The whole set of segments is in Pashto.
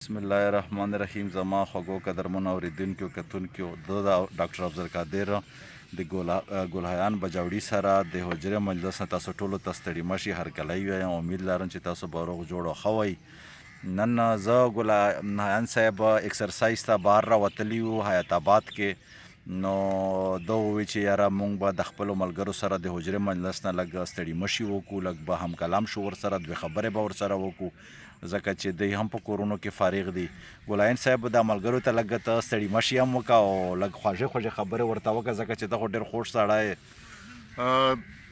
بسم الله الرحمن الرحیم. زما خوږو قدرمنو اورېدونکو کتونکو د ډاکټر افضل قادر د ګلحیان بجوړي سره د حجرې مجلس نه تاسو ټولو ته ستړي مه شئ. هرکلی وایم، امید لرم چې تاسو به روغ جوړ او ښه وئ. نن زه ګلحیان صاحب اکسرسایز ته بهر راوتلي وو حیات آباد کې، نو ده وویل چې یاره مونږ به د خپلو ملګرو سره د حجرې مجلس نه لږ ستړي مشي وکړو، لږ به هم کلام شو ورسره، دوې خبرې به ورسره وکړو ځکه چې دوی هم په کورونو کې فارغ دي. ګلایان صاحب دا ملګرو ته لږ ته ستړي مشي هم وکړه او لږ خوږې خوږې خبرې ورته وکړه ځکه چې ته خو ډېر خوږ سړی یې.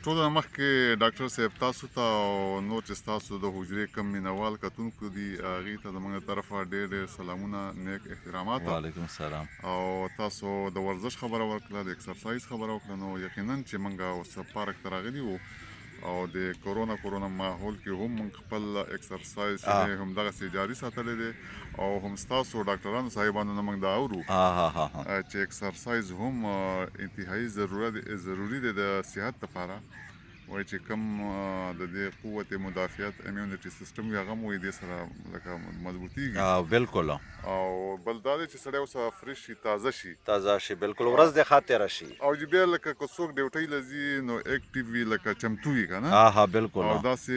ټول مخکې ډاکټر صاحب تاسو ته او نور چې تاسو د حجرې کم مینوال کتونکو دي هغې ته زموږ طرفه ډېر ډېر سلامونه، نیک احترامات. وعلیکم السلام. او تاسو د ورزش خبره وکړه، د اکسرسایز خبره وکړه، نو یقینا چې موږ اوس پارک ته راغلي وو او د کرونا ماحول کې هم موږ خپل اکسرسایز همدغسې جاري ساتلی دی او هم ستاسو ډاکټرانو صاحبانو نه موږ دا اورو چې اکسرسایز هم انتهایي ضروري دی د صحت لپاره. وایي چې کوم د دې قوت مدافعت امیونټي سیستم وي هغه مو دې سره لکه مضبوطیږي. بالکل. او بل دا دی چې سړی اوس فرش شي، تازه شي، بالکل ورځ دې ښه تېره شي. او چې بیا لکه که څوک ډیوټۍ له ځي نو اکټیو وي، لکه چمتو وي که نه. بالکل. او داسې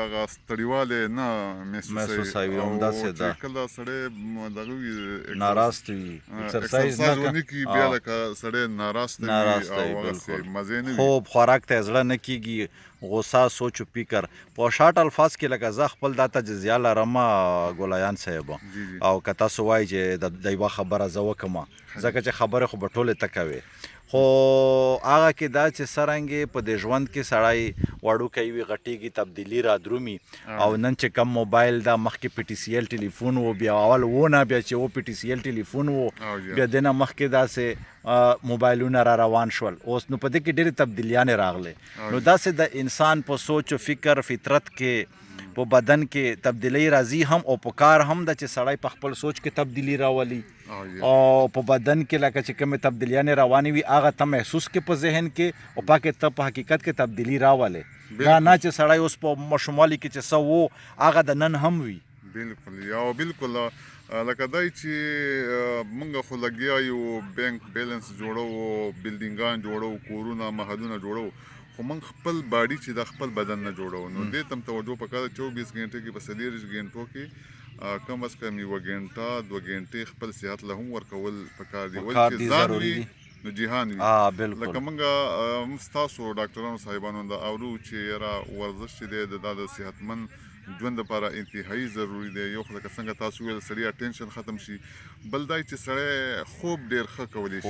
هغه ستړیوالی نه محسوسوي. همداسې ده چې کله سړی دغه وي ناراست وي، اکسرسایز ونه کړي بیا لکه سړی ناراسته وي او هغسې مزې نه وي. خوب خوراک ته زړه نه کېږي، غوسه، سوچ و فکر. په شارټ الفاظ کې لکه زه خپل دا تجزیه لرم ګلایان صاحب، او که تاسو وایي چې د یوه خبره زه وکړم ځکه چې خبرې خو به ټولې ته کوې، خو هغه کې دا چې څرنګې په دې ژوند کې سړی وړوکی وي، غټېږي، تبدیلي را درومي. او نن چې کم موبایل دا مخکې پی ټي سی ایل ټلیفون و، بیا اول و نه، بیا چې و پی ټي سی ایل ټلیفون و، بیا دې نه مخکې داسې موبایلونه را روان شول. اوس نو په دې کې ډېرې تبدیلیانې راغلې. نو داسې د انسان په سوچ و فکر، فطرت کې، په بدن کې تبدیلی راځي هم، او په کار هم ده چې سړی په خپل سوچ کې تبدیلی راولي او په بدن کې لکه چې کومې تبدیلیانې روانې وي هغه ته محسوس کې په ذهن کې، او پاکې ته په حقیقت کې تبدیلی راولې. دا نه چې سړی اوس په ماشوموالي کې چې څه و هغه د نن هم وي. بالکل. یا بالکل لکه دی چې موږ خو لګیا یو بینک بیلنس جوړو، بلډینګان جوړو، کورونه محلونه جوړو، خو موږ خپل باډي چې د خپل بدن نه جوړو. نو دې ته هم توجه پکار ده. 24 غنټې کې په 30 غنټو کې کم از کم 1 غنټه 2 غنټې خپل صحت له هم ورکول پکار دي. ولې چې ځان وي نو جهان وي. لکه موږ ستاسو ډاکټرانو صاحبانو دا اورو چې یاره ورزش چې دی دا د صحتمند ژوند لپاره انتهایي ضروري دی. یو خو لکه څنګه تاسو ویل سړي ټینشن ختم شي، بل دا چې سړی خوب ډېر ښه کولی شي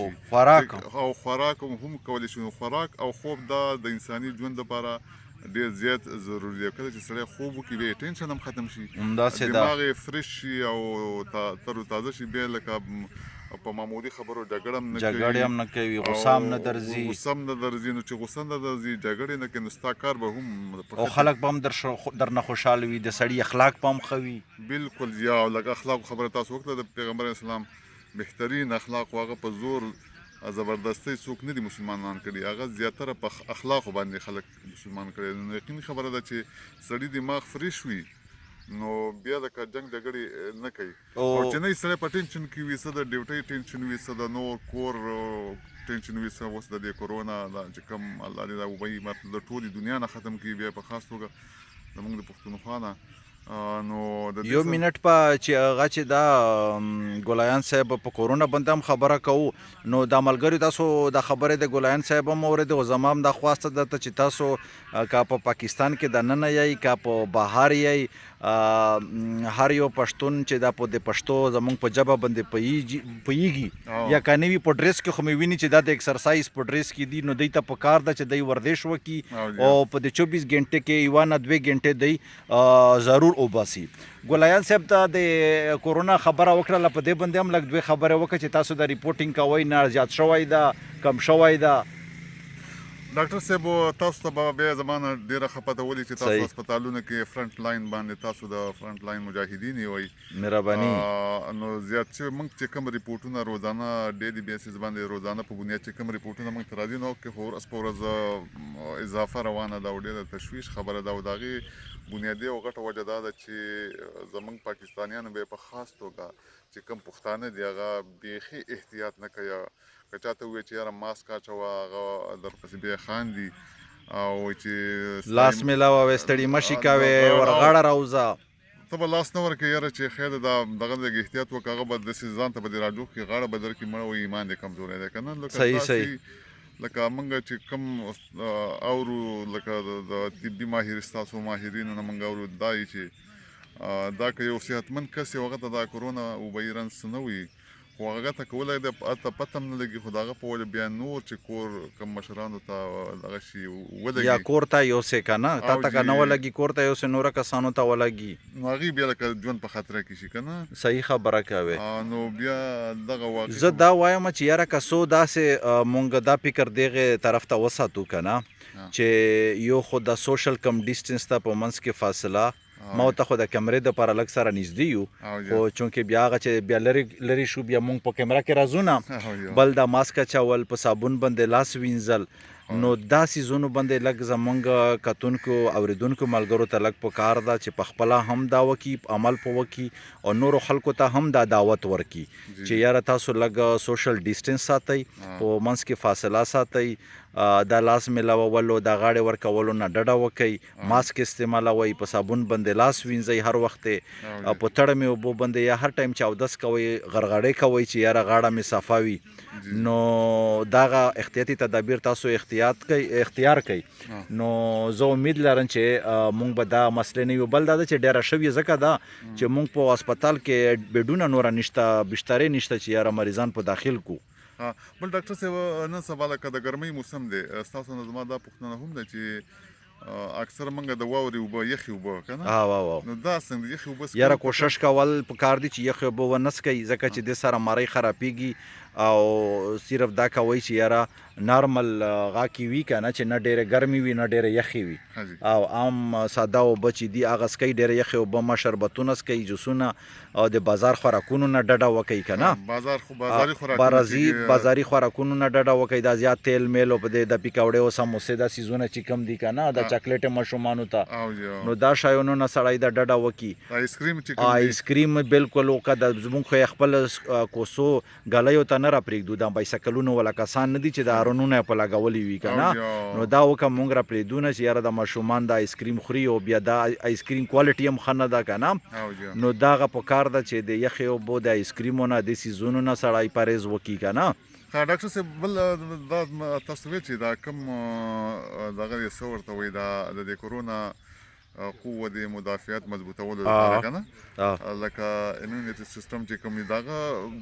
او خوراک هم کولی شي. خوراک او خوب دا د انساني ژوند لپاره ډېر زیات ضروري دی. کله چې سړی خوب وکړي بیا ټینشن هم ختم شي، دماغ یې فرش شي او تر و تازه شي. بیا لکه په معمولي خبرو جګړه هم نه کوي، غصه هم نه درځي. نو چې غصه نه درځي، جګړې نه کوي، نو ستا کار به هم او خلک به هم درنه خوشحاله وي، د سړي اخلاق به هم ښه وي. بالکل. یا لکه اخلاق خبره تاسو وکړه، د پیغمبر اسلام بهترین اخلاق هغه په زور زبردستۍ څوک نه دي مسلمانان کړي، هغه زیاتره په اخلاقو باندې خلک مسلمان کړي. نو یقیني خبره ده چې سړي دماغ فرش وي نو بیا لکه جنګ جګړې نه کوي. او چې نه سړی په ټینشن کې وي، څه د ډیوټۍ ټینشن وي، څه د نور کور ټینشن وي، څه اوس د دې کرونا دا چې کوم الله دې دا وبهي مطلب د ټولې دنیا نه ختم کړي. بیا په خاص توګه زموږ د پښتونخوا نه یو منټ په چې هغه چې دا ګلایان صاحب په کرونا باندې هم خبره کوو، نو دا ملګري تاسو د خبرې د ګلایان صاحب هم اورېدې، او زما هم دا خواسته ده چې تاسو که په پاکستان کې دننه یئ که په بهر یئ، هر یو پښتون چې دا په د پښتو زموږ په ژبه باندې پوهیږي یا که نه وي په ډریس کې خو مې ویني چې دا د اکسرسایز په ډریس کې دي، نو دوی ته پکار ده چې دوی ورزش وکړي او په د 24 غنټې کې یوه نه 2 غنټې دوی ضرور وباسي. ګلایان صاحب ته د کرونا خبره وکړله، په دې باندې هم لږ 2 خبرې وکړه چې تاسو د ریپورټینګ کوئ، نه زیات شوی ده کم شوی ده. ډاکټر صاحب تاسو ته به بیا زما نه ډېره ښه پته ولي چې تاسو هسپتالونو کې فرنټ لاین باندې تاسو د فرنټ لاین مجاهدین یې مهرباني. نو زیات چې موږ چې کوم ریپورټونه روزانه ډیلي بیسز باندې روزانه په بنیاد چې کوم ریپورټونه موږ ته راځي، نو کې خو ورځ په ورځ اضافه روانه ده او ډېره تشویش خبره ده. او د هغې بنیادي او غټه وجه دا ده چې زمونږ پاکستانیانو به په خاص توګه چې کوم پښتانه دي هغه بیخي احتیاط نه کوي. که چاته ووایي چې یاره ماسک اچوه هغه درپسې بیا خاندي او چې لاس میلاوه ستړي مشي کوې ورغاړه راوځه ته به لاس نه ورکړې یاره چې خیر دا دغه لږ احتیاط وکړه هغه به داسې ځان ته به دې راجوخ کړي غاړه به درکړي مړه وایي ایمان دې کمزوری دی که نه. صحیح لکه موږ چې کوم اورو لکه د طبي ماهر ستاسو ماهرینو نه موږ اورو دا یي چې دا که یو صحتمند کس یو هغه ته دا کرونا وبایي رنځ څه نه وي خو هغه ته کولی دی هلته پته هم نه لګي خو د هغه په وجه بیا نور چې کور کوم مشرانو ته دغه شي ولګي یا کور ته یوسې که نه تا ته که نه ولګي کور ته یوسې نوره کسانو ته ولګي نو هغوی بیا لکه ژوند په خطره کې شي که نه. صحیح خبره کوې. نو بیا دغه واقع زه دا وایم چې یاره که څو داسې مونږ دا فکر دغې طرف ته وساتو که نه چې یو خو د سوشل کم ډیسټنس ته په منځ کې فاصله ما ته خو د کیمرې دپاره لږ سره نږدې یو خو چونکې بیا هغه چې بیا لرې شو بیا مونږ په کیمره کې راځو نه بل دا ماسک اچول په صابون باندې لاس وینځل نو دا سیزونو باندې لږ زمونږ کتونکو اوریدونکو ملګرو ته لږ په کار ده چې په خپله هم دا وکړي عمل په وکړي او نورو خلکو ته هم دا دعوت ورکړي چې یاره تاسو لږ سوشل ډیسټنس ساتئ په منځ کې فاصله ساتئ دا لاس میلاولو د غاړې ورکولو نه ډډه وکئ ماسک استعمالوئ په صابون باندې لاس وینځئ هر وخت په تړمې اوبو باندې یا هر ټایم چې اودس کوئ غرغړې کوئ چې یاره غاړه مې صفا وي نو دغه احتیاطي تدابیر تاسو اختیار کوئ نو زه امید لرم چې مونږ به دا مسلې نه وي. بل دا ده چې ډېره شوې ځکه دا چې مونږ په هسپتال کې بیډونه نوره نشته بسترې نشته چې یاره مریضان په داخل کو. بل ډاکټر صاحب نن سبا لکه د ګرمۍ موسم دی ستاسو نه زما دا پوښتنه هم ده چې اکثر موږ د واورې اوبه یخې اوبه که نه نو دا څنګه یخې اوبه یاره کوشش کول پکار دي چې یخې اوبه ونه څښئ ځکه چې دې سره مرۍ خرابېږي او صرف دا کوئ چې یاره نارمل غاکې وي که نه چې نه ډېرې ګرمې وي نه ډېرې یخې وي او عام ساده اوبه چې دي هغه څښئ ډېرې یخې اوبه ما شربتونه څښئ جوسونه او د بازار خوراکونو نه ډډه وکئ که نه بازاري خوراکونو نه ډډه وکئ دا زیات تیل میل او په دې د پیکوړې او سموسې دا سیزونه چې کم دي که نه د چاکلیټ ماشومانو ته نو دا شیانو نه سړی د ډډه وکړي. آیسکریم بالکل وکړه د زموږ خو خپل کوسو ګلیو ته نه راپرېږدو دا بایسکلونو والا کسان نه دي چې د هارنونه یې په لګولي وي که نه نو دا وکړه مونږ راپرېږدو نه چې یاره د ماشومان د آیسکریم خوري او بیا دا آیسکریم کوالټي هم ښه نه ده که نه نو دا هغه په کار ده چې د یخې اوبو د آیسکریمو نه د سیزونو نه سړی پرهیز وکړي که نه. ډاکټر صاحب بل دا تاسو ویل چې دا کوم دغه یې څه ورته وایي دا د دې کرونا قوه د مدافعت مضبوطولو لپاره که نه لکه امیونټي سیستم چې کوم دی د هغه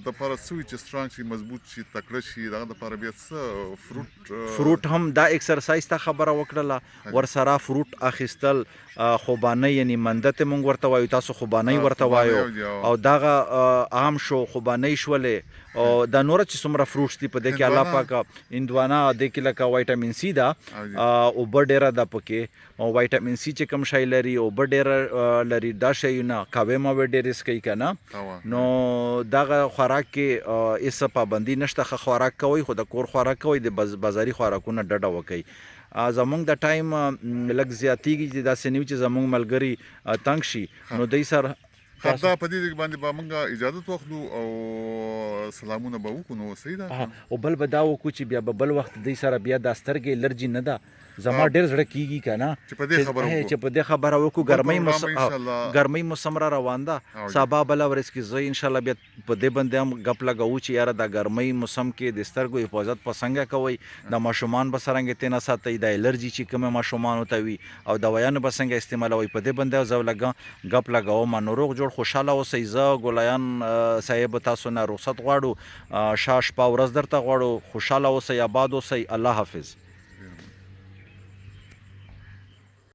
دپاره څه وي چې سترانګ شي مضبوط شي تکړه شي د هغه دپاره بیا څه فروټ هم دا ایکسرسایز ته خبره وکړله ورسره فروټ اخیستل خوبانۍ یعنی منده ته مونږ ورته وایو تاسو خوبانۍ ورته وایو او دغه عام شو خوبانۍ شولې او دا نوره چې څومره فروټس دي په دې کې الله پاکه هندوانه دې کې لکه وایټامین سی ده اوبه ډېره ده پکې او وایټامین سی چې کوم شی لري اوبه ډېره لري دا شیونه کاوې ماوې ډېرې څښئ که نه نو دغه خوراک کې هېڅ پابندي نشته ښه خوراک کوئ خو د کور خوراک کوئ د بازاري خوراکونه ډډه وکئ. زمونږ د ټایم لږ زیاتېږي چې داسې نه وي چې زمونږ ملګري تنګ شي نو دوی سره دا په دې باندې به موږ اجازت واخلو او سلامونه به وکړو نو صحیح ده او بل به دا وکړو چې بیا به بل وخت دوی سره بیا دا سترګې الرجي نه ده زما ډېر زړه کیږي که نه چې په دې خبره وکړو ګرمۍ موسم را روان ده سبا بله ورځ کې زه انشاءالله بیا په دې باندې هم ګپ لګوو چې یاره د ګرمۍ موسم کې د سترګو حفاظت په څنګه کوئ د ماشومان به څرنګه ترې نه ساتئ د الرجي چې کومې ماشومانو ته وي او دوایانو به څنګه استعمالوئ په دې باندې زه لږ ګپ لګوم نو روغ جوړ خوشحاله اوسئ. زه ګولیان صاحب تاسو نه رخصت غواړو شپه ورځ درته غواړو خوشحاله اوسئ آباد اوسئ الله حافظ.